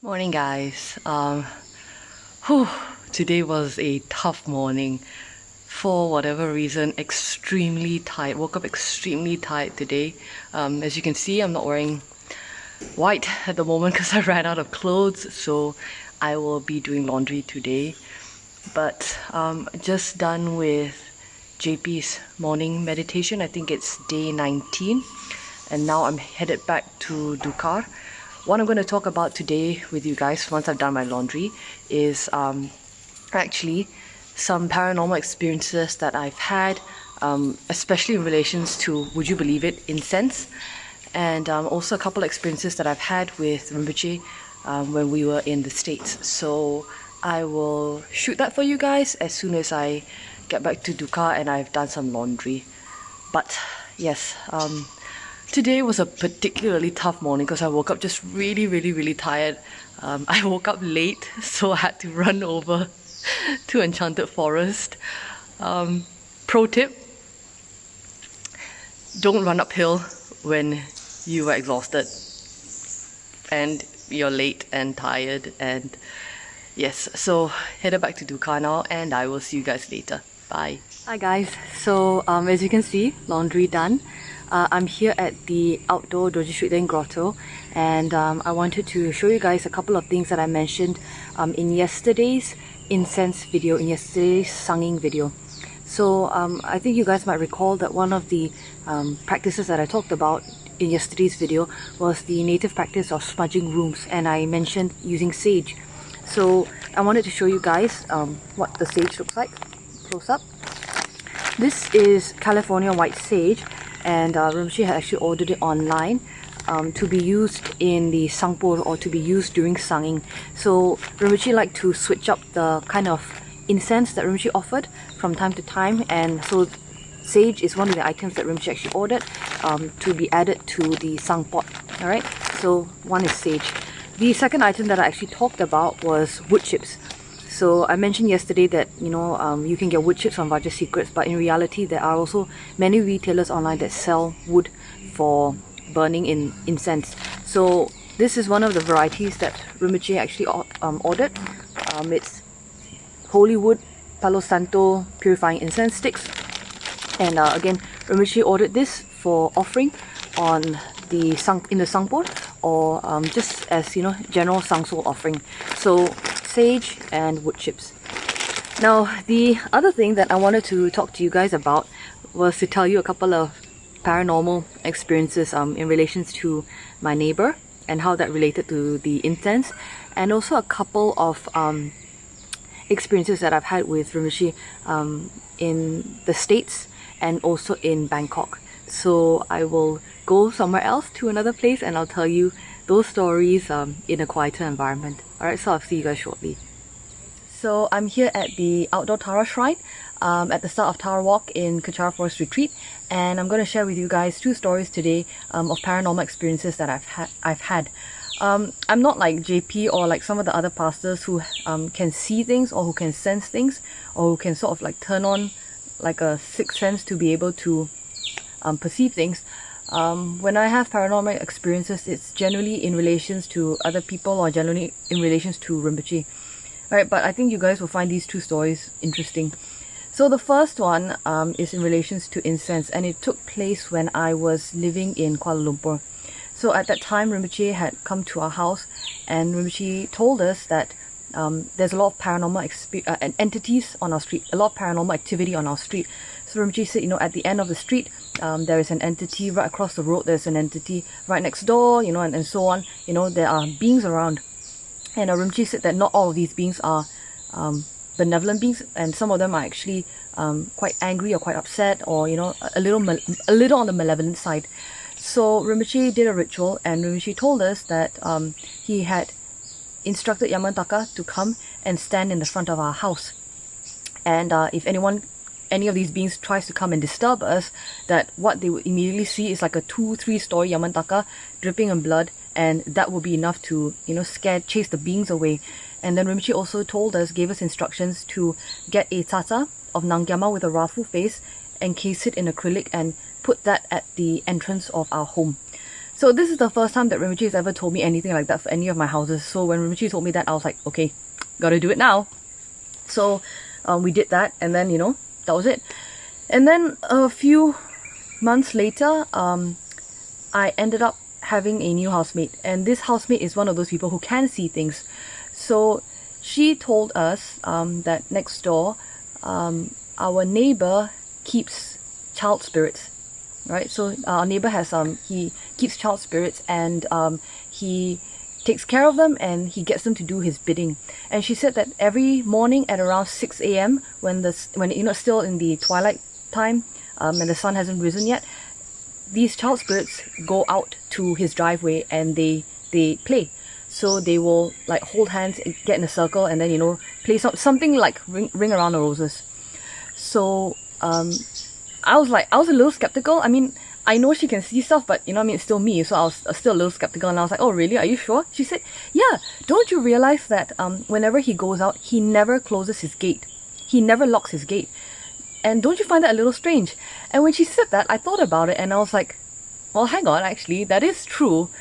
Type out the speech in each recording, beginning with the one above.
Morning, guys. Whew, today was a tough morning. For whatever reason, extremely tired. Woke up extremely tired today. As you can see, I'm not wearing white at the moment because I ran out of clothes. So I will be doing laundry today. But just done with JP's morning meditation. I think it's day 19. And now I'm headed back to Dukar. What I'm going to talk about today with you guys once I've done my laundry is actually some paranormal experiences that I've had, especially in relations to, would you believe it, incense, and also a couple of experiences that I've had with Rinpoche when we were in the States. So I will shoot that for you guys as soon as I get back to Dukkha and I've done some laundry. But yes, today was a particularly tough morning because I woke up just really tired. I woke up late, so I had to run over to Enchanted Forest. Pro tip, don't run uphill when you are exhausted and you're late and tired. And yes, so headed back to Dukkha now and I will see you guys later. Bye. Hi guys, so as you can see, laundry done. I'm here at the outdoor Doji Street Grotto, and I wanted to show you guys a couple of things that I mentioned in yesterday's incense video, in yesterday's sanging video. So I think you guys might recall that one of the practices that I talked about in yesterday's video was the native practice of smudging rooms, and I mentioned using sage. So I wanted to show you guys what the sage looks like close up. This is California white sage, and Rinpoche had actually ordered it online to be used in the sangpo, or to be used during sanging. So Rinpoche liked to switch up the kind of incense that Rinpoche offered from time to time, and so sage is one of the items that Rinpoche actually ordered to be added to the sang pot. Alright, so one is sage. The second item that I actually talked about was wood chips. So I mentioned yesterday that you can get wood chips from Vajra Secrets, but in reality there are also many retailers online that sell wood for burning in incense. So this is one of the varieties that Rinpoche actually ordered. It's holy wood Palo Santo purifying incense sticks, and again Rinpoche ordered this for offering on the in the sangpo, or just as general sangsol offering. So sage and wood chips. Now the other thing that I wanted to talk to you guys about was to tell you a couple of paranormal experiences in relations to my neighbor and how that related to the incense, and also a couple of experiences that I've had with Rinpoche in the States and also in Bangkok. So I will go somewhere else to another place and I'll tell you those stories in a quieter environment. Alright, so I'll see you guys shortly. So I'm here at the outdoor Tara Shrine at the start of Tara Walk in Kechara Forest Retreat, and I'm going to share with you guys two stories today of paranormal experiences that I've had. I'm not like JP or like some of the other pastors who can see things, or who can sense things, or who can sort of like turn on like a sixth sense to be able to perceive things. When I have paranormal experiences, it's generally in relations to other people, or generally in relations to Rinpoche. Alright, but I think you guys will find these two stories interesting. So the first one is in relations to incense, and it took place when I was living in Kuala Lumpur. So at that time, Rinpoche had come to our house, and Rinpoche told us that there's a lot of paranormal entities on our street, a lot of paranormal activity on our street. So Rinpoche said, at the end of the street, there is an entity right across the road, there's an entity right next door, and so on. There are beings around. And Rinpoche said that not all of these beings are benevolent beings, and some of them are actually quite angry or quite upset, or a little on the malevolent side. So Rinpoche did a ritual, and Rinpoche told us that he had instructed Yamantaka to come and stand in the front of our house, and if any of these beings tries to come and disturb us, that what they would immediately see is like a 2-3 story Yamantaka dripping in blood, and that will be enough to chase the beings away. And then Rinpoche also gave us instructions to get a tata of Nangyama with a Rafu face, encase it in acrylic, and put that at the entrance of our home. So this is the first time that Rinpoche has ever told me anything like that for any of my houses. So when Rinpoche told me that, I was like, okay, gotta do it now. So we did that, and then, you know, that was it. And then a few months later, I ended up having a new housemate, and this housemate is one of those people who can see things. So she told us that next door, our neighbor keeps child spirits, right? So our neighbor has he keeps child spirits, and he takes care of them, and he gets them to do his bidding. And she said that every morning at around 6 a.m. when you know, still in the twilight time, and the sun hasn't risen yet, these child spirits go out to his driveway and they play. So they will like hold hands, get in a circle, and then, you know, play something like ring around the roses. So I was a little skeptical. I mean, I know she can see stuff, but, you know, I mean, it's still me, so I was still a little skeptical, and I was like, oh really, are you sure? She said, yeah, don't you realize that whenever he goes out, he never closes his gate, he never locks his gate, and don't you find that a little strange? And when she said that, I thought about it, and I was like, well, hang on, actually, that is true.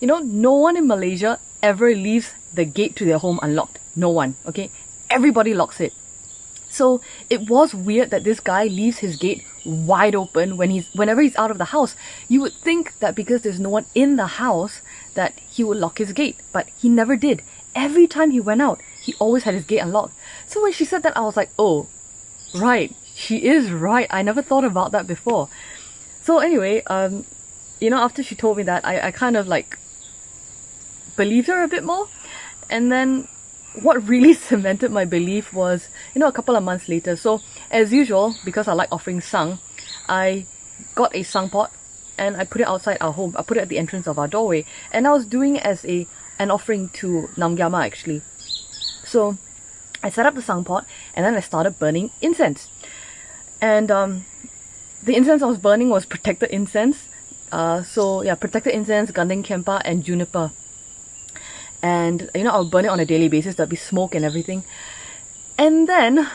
You know, no one in Malaysia ever leaves the gate to their home unlocked. No one, okay? Everybody locks it. So it was weird that this guy leaves his gate wide open whenever he's out of the house. You would think that because there's no one in the house that he would lock his gate, but he never did. Every time he went out, he always had his gate unlocked. So when she said that, I was like, oh, right, she is right. I never thought about that before. So anyway, you know, after she told me that, I kind of like believed her a bit more. And then what really cemented my belief was, you know, a couple of months later. So as usual, because I like offering sang, I got a sang pot and I put it outside our home. I put it at the entrance of our doorway, and I was doing it as an offering to Namgyama actually. So I set up the sang pot, and then I started burning incense. And the incense I was burning was protected incense. So yeah, protected incense, Gandeng Kempa, and juniper. And, you know, I'll burn it on a daily basis. There'll be smoke and everything. And then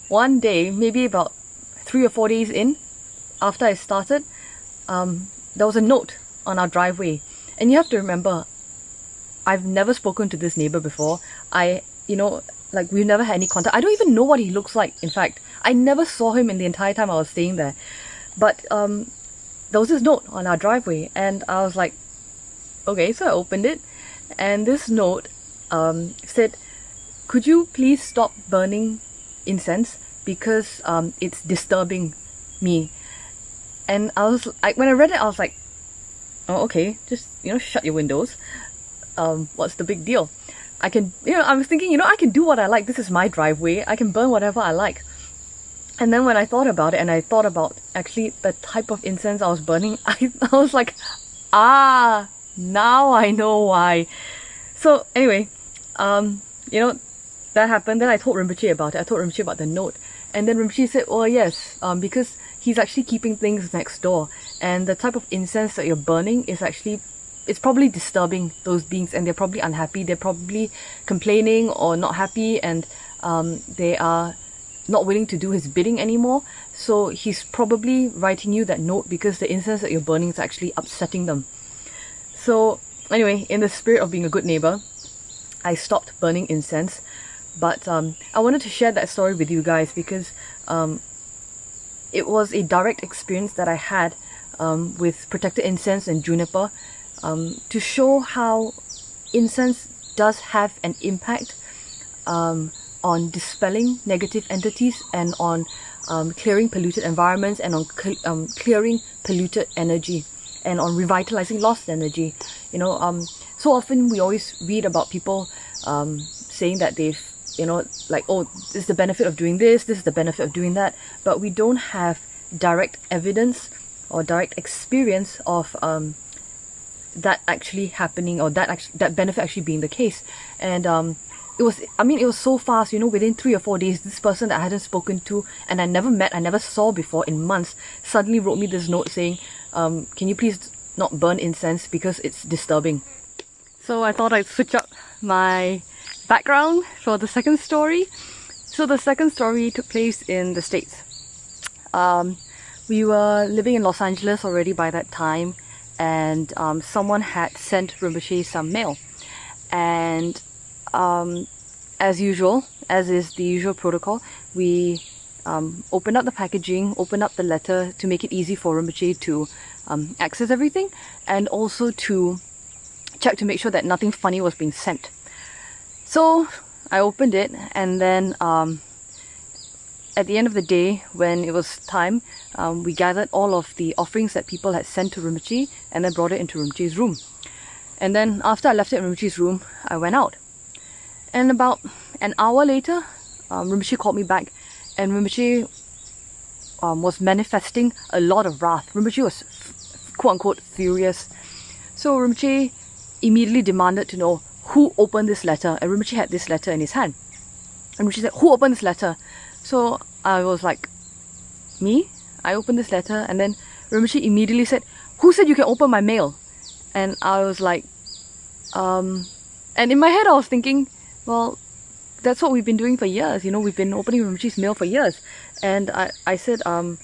one day, maybe about 3 or 4 days in, after I started, there was a note on our driveway. And you have to remember, I've never spoken to this neighbor before. You know, like, we've never had any contact. I don't even know what he looks like, in fact. I never saw him in the entire time I was staying there. But there was this note on our driveway, and I was like, okay, so I opened it. And this note said, could you please stop burning incense because it's disturbing me. And I was like, when I read it, I was like, oh, okay, just, you know, shut your windows. What's the big deal? I can, you know, I was thinking, you know, I can do what I like. This is my driveway. I can burn whatever I like. And then when I thought about it, and I thought about actually the type of incense I was burning, I was like, now I know why. So anyway, you know, that happened. Then I told Rinpoche about it. I told Rinpoche about the note. And then Rinpoche said, oh yes, because he's actually keeping things next door. And the type of incense that you're burning is actually, it's probably disturbing those beings, and they're probably unhappy. They're probably complaining or not happy, and they are not willing to do his bidding anymore. So he's probably writing you that note because the incense that you're burning is actually upsetting them. So anyway, in the spirit of being a good neighbor, I stopped burning incense. But I wanted to share that story with you guys because it was a direct experience that I had with protected incense and juniper, to show how incense does have an impact on dispelling negative entities, and on clearing polluted environments, and on clearing polluted energy, and on revitalizing lost energy. You know, so often we always read about people saying that they've, you know, like, oh, this is the benefit of doing this is the benefit of doing that, but we don't have direct evidence or direct experience of that actually happening, or that benefit actually being the case. And it was so fast, you know, within 3 or 4 days, this person that I hadn't spoken to and I never met, I never saw before in months, suddenly wrote me this note saying, can you please not burn incense because it's disturbing. So I thought I'd switch up my background for the second story. So the second story took place in the States. We were living in Los Angeles already by that time, and someone had sent Rinpoche some mail. And as usual, as is the usual protocol, we opened up the packaging, opened up the letter to make it easy for Rinpoche to access everything, and also to check to make sure that nothing funny was being sent. So I opened it, and then at the end of the day, when it was time, we gathered all of the offerings that people had sent to Rinpoche and then brought it into Rinpoche's room. And then after I left it in Rinpoche's room, I went out. And about an hour later, Rinpoche called me back, and Rinpoche was manifesting a lot of wrath. Rinpoche was quote-unquote furious. So Rinpoche immediately demanded to know who opened this letter, and Rinpoche had this letter in his hand. And Rinpoche said, who opened this letter? So I was like, me? I opened this letter. And then Rinpoche immediately said, who said you can open my mail? And I was like, and in my head I was thinking, well, that's what we've been doing for years. You know, we've been opening Rinpoche's mail for years. And I said, I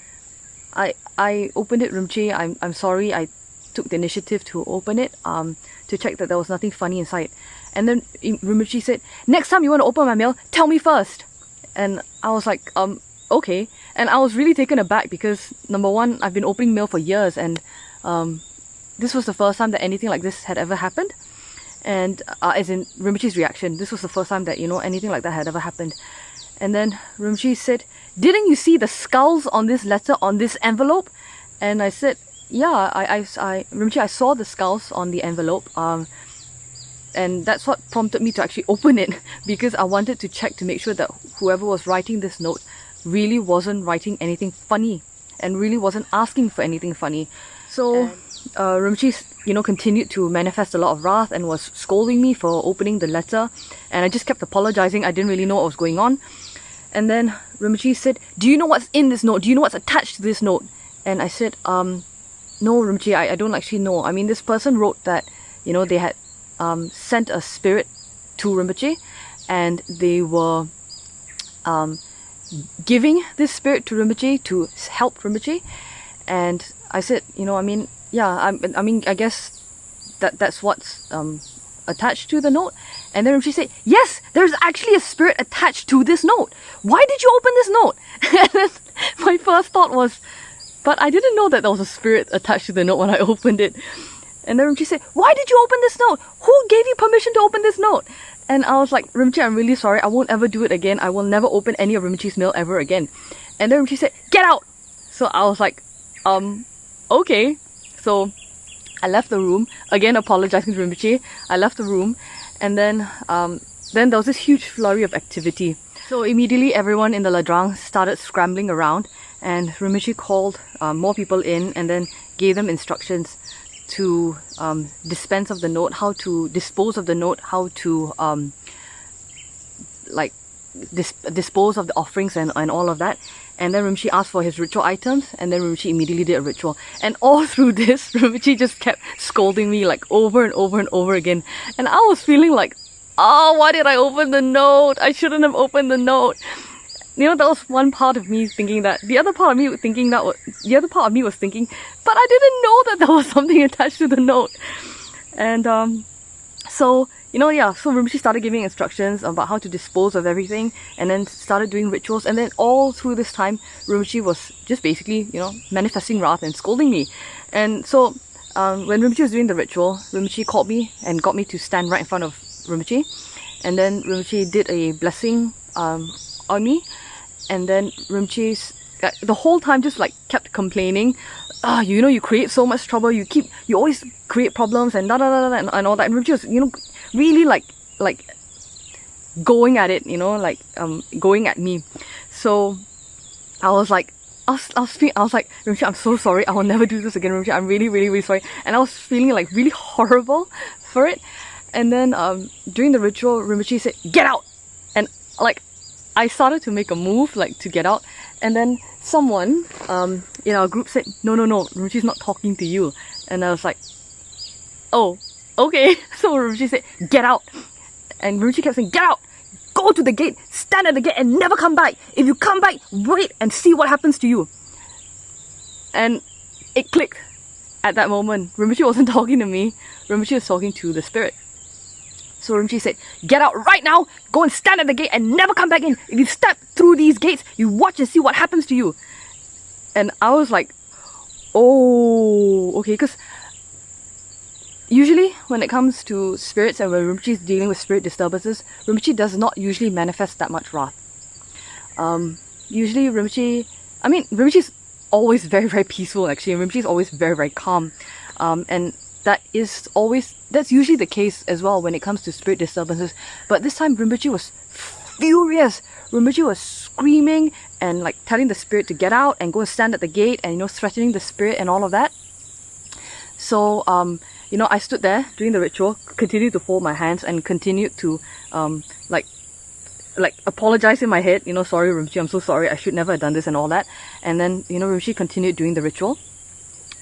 opened it, Rinpoche. I'm sorry. I took the initiative to open it, to check that there was nothing funny inside. And then Rinpoche said, next time you want to open my mail, tell me first. And I was like, okay. And I was really taken aback because, number one, I've been opening mail for years, and this was the first time that anything like this had ever happened. And as in Rinpoche's reaction, this was the first time that, you know, anything like that had ever happened. And then Rinpoche said, didn't you see the skulls on this letter, on this envelope? And I said, yeah, Rinpoche, I saw the skulls on the envelope. And that's what prompted me to actually open it, because I wanted to check to make sure that whoever was writing this note really wasn't writing anything funny and really wasn't asking for anything funny. So Rinpoche, you know, continued to manifest a lot of wrath and was scolding me for opening the letter, and I just kept apologizing. I didn't really know what was going on. And then Rinpoche said, do you know what's in this note? Do you know what's attached to this note? And I said, no, Rinpoche, I don't actually know. I mean, this person wrote that, you know, they had sent a spirit to Rinpoche, and they were giving this spirit to Rinpoche to help Rinpoche. And I said, you know, I mean, yeah, I mean, I guess that's what's attached to the note. And then Rinpoche said, yes, there's actually a spirit attached to this note. Why did you open this note? And then my first thought was, but I didn't know that there was a spirit attached to the note when I opened it. And then Rinpoche said, why did you open this note? Who gave you permission to open this note? And I was like, Rinpoche, I'm really sorry. I won't ever do it again. I will never open any of Rinpoche's mail ever again. And then Rinpoche said, get out! So I was like, okay. So I left the room, again apologizing to Rinpoche. I left the room, and then there was this huge flurry of activity. So immediately everyone in the Ladrang started scrambling around, and Rinpoche called more people in and then gave them instructions to dispense of the note, how to dispose of the note, how to dispose of the offerings and all of that. And then Rinpoche asked for his ritual items, and then Rinpoche immediately did a ritual. And all through this, Rinpoche just kept scolding me like over and over and over again. And I was feeling like, oh, why did I open the note? I shouldn't have opened the note. You know, that was one part of me thinking that. The other part of me was thinking, but I didn't know that there was something attached to the note. And so, you know, yeah, so Rinpoche started giving instructions about how to dispose of everything, and then started doing rituals. And then all through this time, Rinpoche was just basically, you know, manifesting wrath and scolding me. And so when Rinpoche was doing the ritual, Rinpoche called me and got me to stand right in front of Rinpoche. And then Rinpoche did a blessing on me. And then Rinpoche, the whole time, just like kept complaining. You know, you create so much trouble. You always create problems and and all that. And Rinpoche was, you know, really like going at it. You know, like going at me. So I was like, I was like, Rinpoche, I'm so sorry. I will never do this again, Rinpoche. I'm really, really, really sorry. And I was feeling like really horrible for it. And then during the ritual, Rinpoche said, get out! And like, I started to make a move, like to get out, and then someone in our group said, no, Rinpoche's not talking to you. And I was like, oh, okay. So Rinpoche said, get out. And Rinpoche kept saying, get out! Go to the gate, stand at the gate and never come back. If you come back, wait and see what happens to you. And it clicked. at that moment, Rinpoche wasn't talking to me. Rinpoche was talking to the spirit. So Rinpoche said, "Get out right now, go and stand at the gate and never come back in. If you step through these gates, you watch and see what happens to you." And I was like, oh, okay, because usually when it comes to spirits and when Rinpoche is dealing with spirit disturbances, Rinpoche does not usually manifest that much wrath. Usually Rinpoche is always very, very peaceful actually, and Rinpoche is always very, very calm. And that's usually the case as well when it comes to spirit disturbances. But this time Rinpoche was furious. Rinpoche was screaming and like telling the spirit to get out and go and stand at the gate and, you know, threatening the spirit and all of that. So, you know, I stood there doing the ritual, continued to fold my hands and continued to, like apologize in my head, you know, "Sorry Rinpoche, I'm so sorry, I should never have done this," and all that. And then, you know, Rinpoche continued doing the ritual.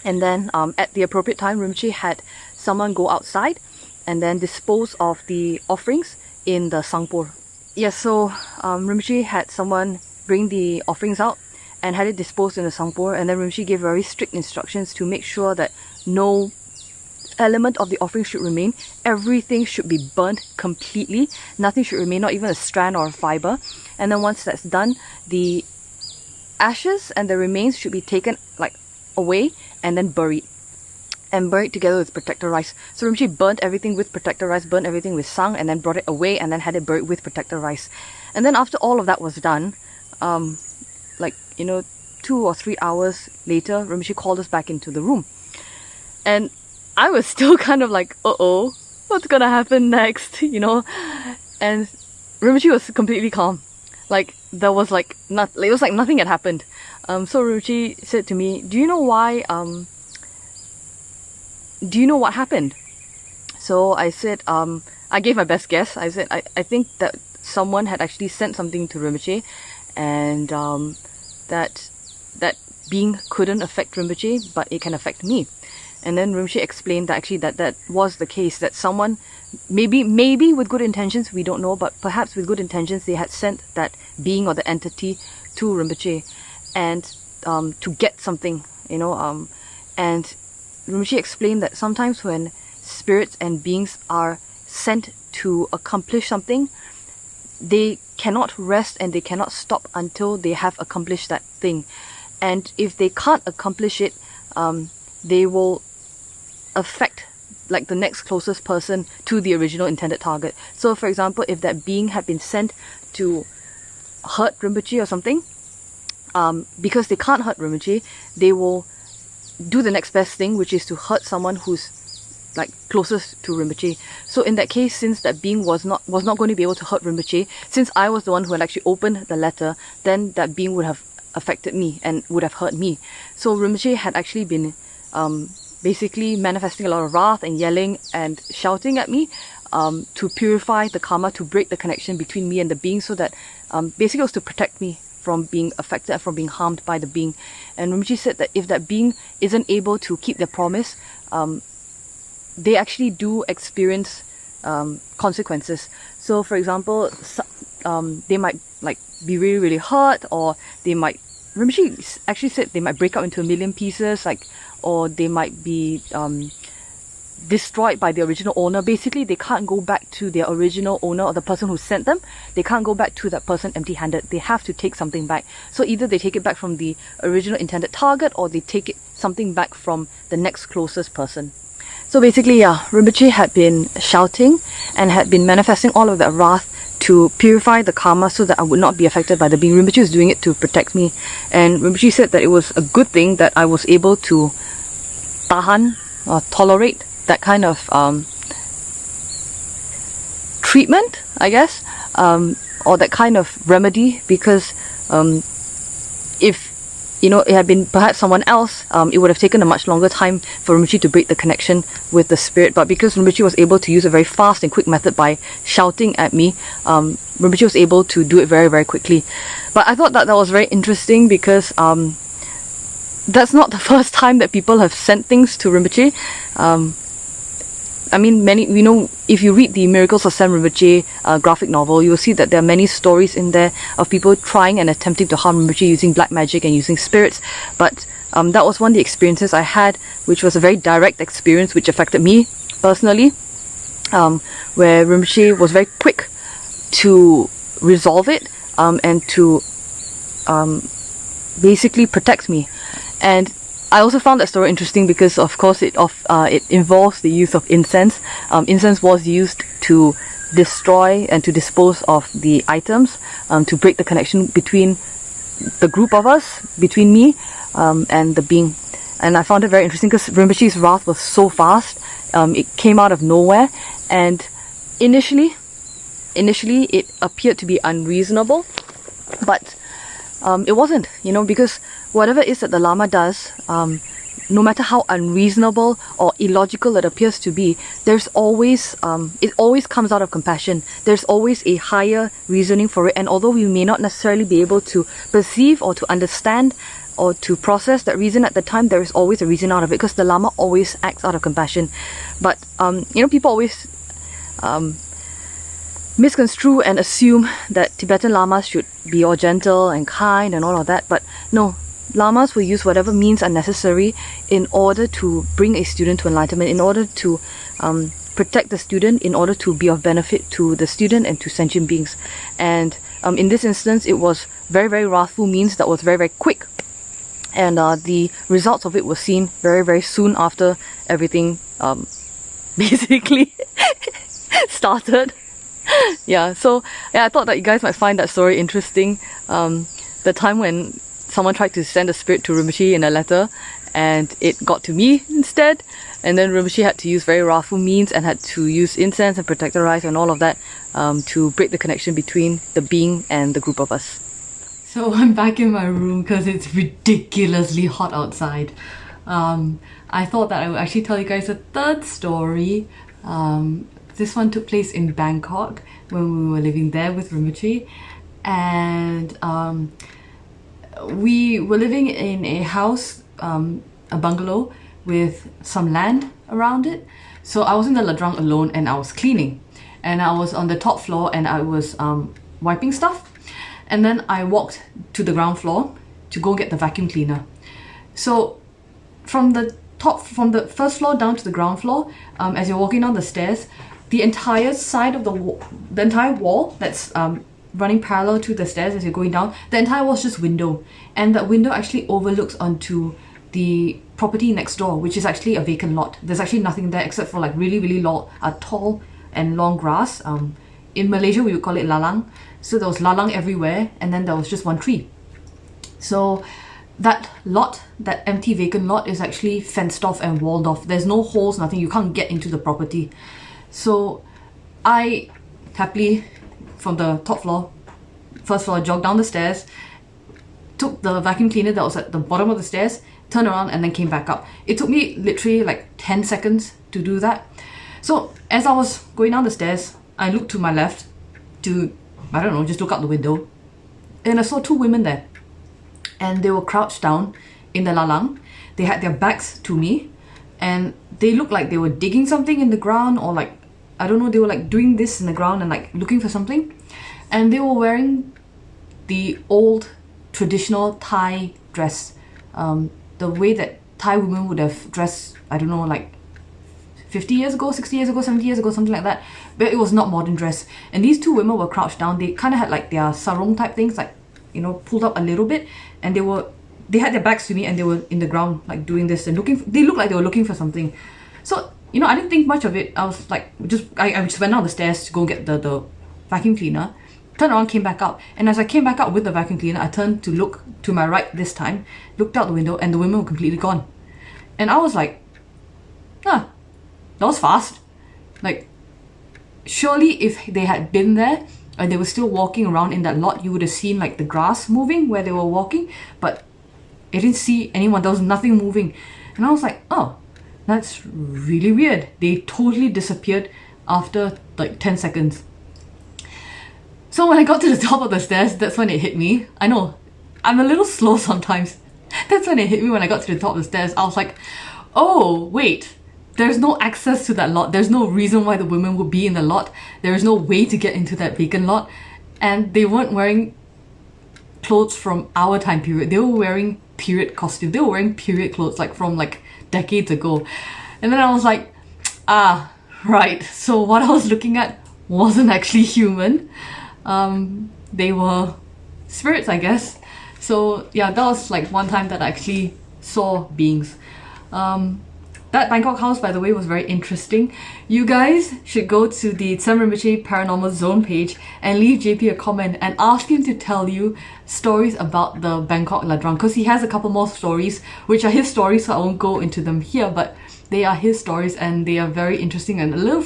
And then at the appropriate time, Rinpoche had someone go outside and then dispose of the offerings in the sangpor. Yes, so Rinpoche had someone bring the offerings out and had it disposed in the sangpor, and then Rinpoche gave very strict instructions to make sure that no element of the offering should remain. Everything should be burnt completely. Nothing should remain, not even a strand or a fiber. And then once that's done, the ashes and the remains should be taken like away and then buried together with protector rice. So Rinpoche burnt everything with protector rice, burnt everything with sang, and then brought it away and then had it buried with protector rice. And then after all of that was done, 2 or 3 hours later, Rinpoche called us back into the room. And I was still kind of like, uh-oh, what's gonna happen next, you know? And Rinpoche was completely calm. Like, there was like, it was like nothing had happened. So Rinpoche said to me, do you know what happened? So I said, I gave my best guess. I said, I think that someone had actually sent something to Rinpoche, and that being couldn't affect Rinpoche, but it can affect me. And then Rinpoche explained that actually that was the case, that someone, maybe with good intentions, we don't know, but perhaps with good intentions, they had sent that being or the entity to Rinpoche and to get something, you know. And Rinpoche explained that sometimes when spirits and beings are sent to accomplish something, they cannot rest and they cannot stop until they have accomplished that thing. And if they can't accomplish it, they will affect like the next closest person to the original intended target. So for example, if that being had been sent to hurt Rinpoche or something, because they can't hurt Rinpoche, they will do the next best thing, which is to hurt someone who's like closest to Rinpoche. So in that case, since that being was not going to be able to hurt Rinpoche, since I was the one who had actually opened the letter, then that being would have affected me and would have hurt me. So Rinpoche had actually been basically manifesting a lot of wrath and yelling and shouting at me to purify the karma, to break the connection between me and the being, so that basically it was to protect me from being affected and from being harmed by the being. And Rinpoche said that if that being isn't able to keep their promise, they actually do experience consequences. So for example, they might like be really, really hurt, or they might, Rinpoche actually said they might break up into a million pieces, like, or they might be destroyed by the original owner. Basically, they can't go back to their original owner or the person who sent them. They can't go back to that person empty-handed. They have to take something back. So either they take it back from the original intended target, or they take something back from the next closest person. So basically, Rinpoche had been shouting and had been manifesting all of that wrath to purify the karma so that I would not be affected by the being. Rinpoche was doing it to protect me. And Rinpoche said that it was a good thing that I was able to tahan or tolerate that kind of treatment, I guess, or that kind of remedy, because if you know, it had been perhaps someone else, it would have taken a much longer time for Rinpoche to break the connection with the spirit. But because Rinpoche was able to use a very fast and quick method by shouting at me, Rinpoche was able to do it very, very quickly. But I thought that was very interesting, because that's not the first time that people have sent things to Rinpoche. I mean, if you read the Miracles of Tsem Rinpoche graphic novel, you will see that there are many stories in there of people trying and attempting to harm Rinpoche using black magic and using spirits. But that was one of the experiences I had, which was a very direct experience which affected me personally, where Rinpoche was very quick to resolve it and to basically protect me. And I also found that story interesting because, of course, it involves the use of incense. Incense was used to destroy and to dispose of the items, to break the connection between the group of us, between me and the being. And I found it very interesting because Rinpoche's wrath was so fast. It came out of nowhere, and initially it appeared to be unreasonable, but it wasn't, because whatever it is that the Lama does, no matter how unreasonable or illogical it appears to be, there's always, it always comes out of compassion. There's always a higher reasoning for it, and although we may not necessarily be able to perceive or to understand or to process that reason at the time, there is always a reason out of it, because the Lama always acts out of compassion. But, people always misconstrue and assume that Tibetan Lamas should be all gentle and kind and all of that, but no. Lamas will use whatever means are necessary in order to bring a student to enlightenment, in order to protect the student, in order to be of benefit to the student and to sentient beings. And in this instance, it was very, very wrathful means that was very, very quick. And the results of it were seen very, very soon after everything basically started. So I thought that you guys might find that story interesting. The time when someone tried to send a spirit to Rinpoche in a letter, and it got to me instead, and then Rinpoche had to use very wrathful means and had to use incense and protector eyes and all of that to break the connection between the being and the group of us. So I'm back in my room because it's ridiculously hot outside. I thought that I would actually tell you guys a third story. This one took place in Bangkok when we were living there with Rinpoche, and we were living in a house, a bungalow with some land around it. So I was in the ladrang alone and I was cleaning, and I was on the top floor and I was wiping stuff, and then I walked to the ground floor to go get the vacuum cleaner. So from the first floor down to the ground floor, as you're walking down the stairs, the entire side of the entire wall that's running parallel to the stairs as you're going down, the entire wall is just window, and that window actually overlooks onto the property next door, which is actually a vacant lot. There's actually nothing there except for like really, really long, tall and long grass. In Malaysia we would call it lalang. So there was lalang everywhere, and then there was just one tree. So that lot, that empty vacant lot, is actually fenced off and walled off. There's no holes, nothing. You can't get into the property. So I happily, from the first floor, jogged down the stairs, took the vacuum cleaner that was at the bottom of the stairs, turned around and then came back up. It took me literally like 10 seconds to do that. So as I was going down the stairs, I looked to my left to, I don't know, just look out the window, and I saw two women there, and they were crouched down in the lalang. They had their backs to me, and they looked like they were digging something in the ground, or like, I don't know, they were like doing this in the ground and like looking for something. And they were wearing the old traditional Thai dress, the way that Thai women would have dressed, I don't know, like 50 years ago, 60 years ago, 70 years ago, something like that. But it was not modern dress. And these two women were crouched down. They kind of had like their sarong type things, like, pulled up a little bit, and they had their backs to me, and they were in the ground like doing this and they looked like they were looking for something. So I didn't think much of it. I was like, I just went down the stairs to go get the vacuum cleaner, turned around, came back up, and as I came back up with the vacuum cleaner, I turned to look to my right this time, looked out the window, and the women were completely gone. And I was like, that was fast. Like, surely if they had been there and they were still walking around in that lot, you would have seen like the grass moving where they were walking, but I didn't see anyone. There was nothing moving. And I was like, oh, that's really weird. They totally disappeared after like 10 seconds. So when I got to the top of the stairs, that's when it hit me. I know, I'm a little slow sometimes. That's when it hit me when I got to the top of the stairs. I was like, oh, wait. There's no access to that lot. There's no reason why the women would be in the lot. There is no way to get into that vacant lot. And they weren't wearing clothes from our time period. They were wearing period costume. They were wearing period clothes like from like decades ago. And then I was like, ah, right. So what I was looking at wasn't actually human. They were spirits, I guess. So yeah, that was like one time that I actually saw beings. That Bangkok house, by the way, was very interesting. You guys should go to the Tsem Rinpoche Paranormal Zone page and leave JP a comment and ask him to tell you stories about the Bangkok Ladrang, because he has a couple more stories, which are his stories, so I won't go into them here, but they are his stories and they are very interesting and a little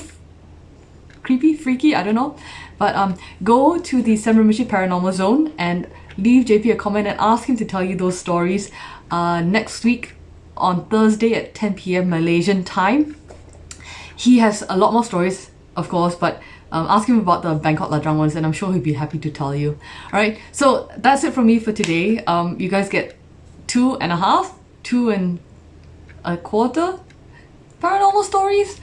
creepy, freaky, I don't know. But go to the Tsem Rinpoche Paranormal Zone and leave JP a comment and ask him to tell you those stories next week on Thursday at 10 p.m. Malaysian time. He has a lot more stories, of course, but ask him about the Bangkok Ladrang ones and I'm sure he'll be happy to tell you. Alright, so that's it from me for today. You guys get 2.5, 2.25 paranormal stories.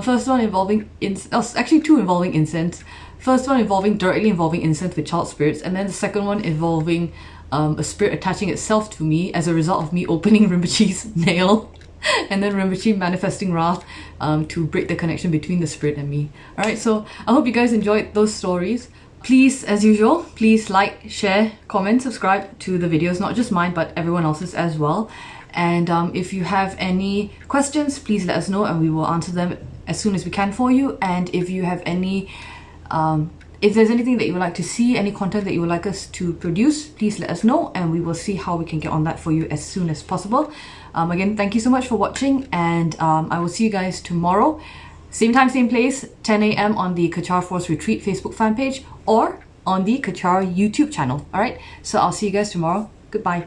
First one involving actually two involving incense. First one directly involving incense with child spirits, and then the second one involving a spirit attaching itself to me as a result of me opening Rinpoche's nail, and then Rinpoche manifesting wrath to break the connection between the spirit and me. Alright, so I hope you guys enjoyed those stories. Please, as usual, please like, share, comment, subscribe to the videos, not just mine but everyone else's as well. And if you have any questions, please let us know and we will answer them as soon as we can for you. And if you have any if there's anything that you would like to see, any content that you would like us to produce, please let us know and we will see how we can get on that for you as soon as possible. Again, thank you so much for watching, and I will see you guys tomorrow. Same time, same place, 10 a.m. on the Kechara Forest Retreat Facebook fan page or on the Kechara YouTube channel. Alright, so I'll see you guys tomorrow. Goodbye.